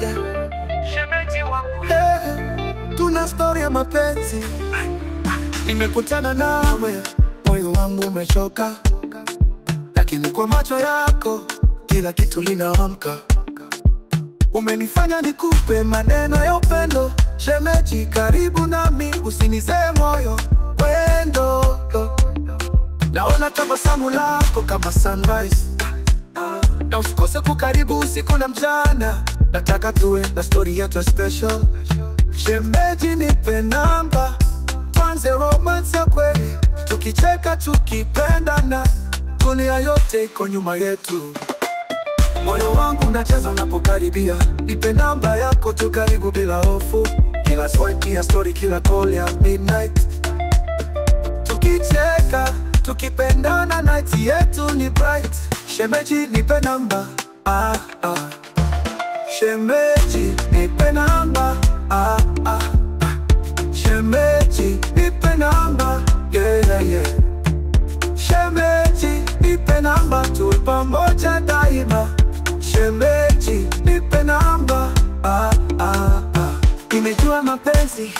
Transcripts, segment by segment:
yeah. Shemeji wangu, tuna story ya mapenzi. Nimekutana nawe, moyo wangu umechoka, lakini kwa macho yako kila kitu linaamka. Umenifanya nikupe maneno ya upendo. Shemeji, karibu nami, usinizee moyo wendo. Naona tabasamu lako kama sunrise, na usikose kukaribu usiku na mchana. Nataka tuwe na story yetu special. Shemeji, nipe namba, tuanze romance ya kweli, tukicheka tukipendana, dunia yote iko nyuma yetu. Moyo wangu unacheza unapokaribia, nipe namba yako tu karibu bila hofu. Kila swipe ya story, kila call ya midnight, tukicheka tukipendana, night yetu ni bright. Shemeji, nipe namba, shemeji, nipe namba, shemeji, nipe namba, yeah. Shemeji, nipe namba, tuwe pamoja daima. Shemeji, nipe namba, Nimejua mapenzi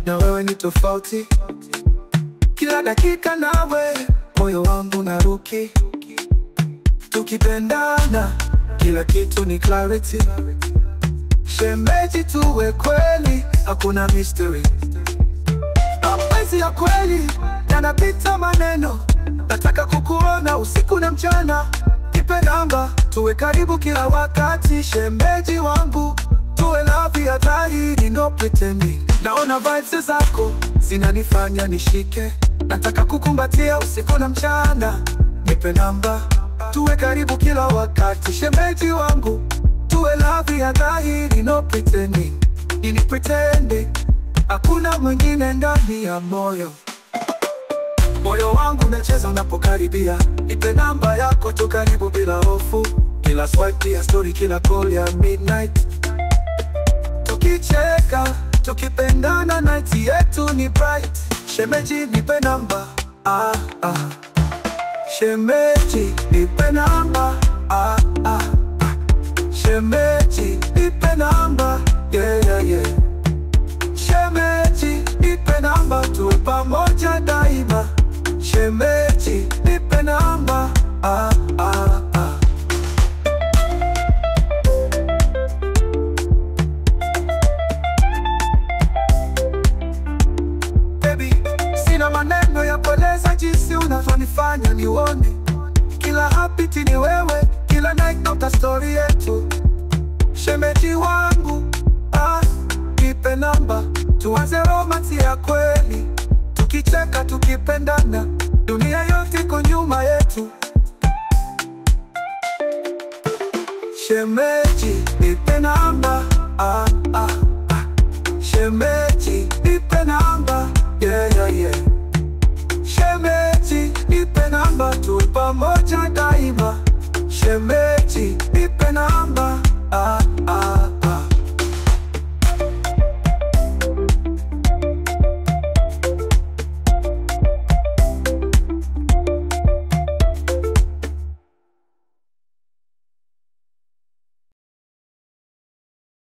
na wewe ni tofauti, kila dakika nawe moyo wangu naruki. Tukipendana kila kitu ni clarity. Shemeji, tuwe kweli, hakuna mystery. Mapenzi ya kweli yanapita maneno. Nataka kukuona usiku na mchana. Nipe namba, tuwe karibu kila wakati. Shemeji wangu, tuwe love ya dhahiri, no pretending. Naona vibes zako zinanifanya nishike. Nataka kukumbatia usiku na mchana. Nipe namba, tuwe karibu kila wakati. Shemeji wangu, tuwe love ya dhahiri, no pretending. Nini pretending? Hakuna mwingine ndani ya moyo. Moyo wangu unacheza unapokaribia, nipe namba yako tu karibu bila hofu. Kila swipe ya story, kila call ya midnight, tukicheka tukipendana, night yetu ni bright. Shemeji, nipe namba, shemeji, nipe namba, shemeji, nipe namba, yeah. Shemeji, nipe namba, tuwe pamoja daima. Shemeji, nipe namba, Baby, sina maneno ya kueleza jinsi unavyonifanya nione. Kila habiti ni wewe, kila night nota story yetu. Shemeji wangu, nipe namba, tuanze romance ya kweli, tukicheka tukipendana, dunia yote iko nyuma yetu. Shemeji, nipe namba, shemeji, nipe namba,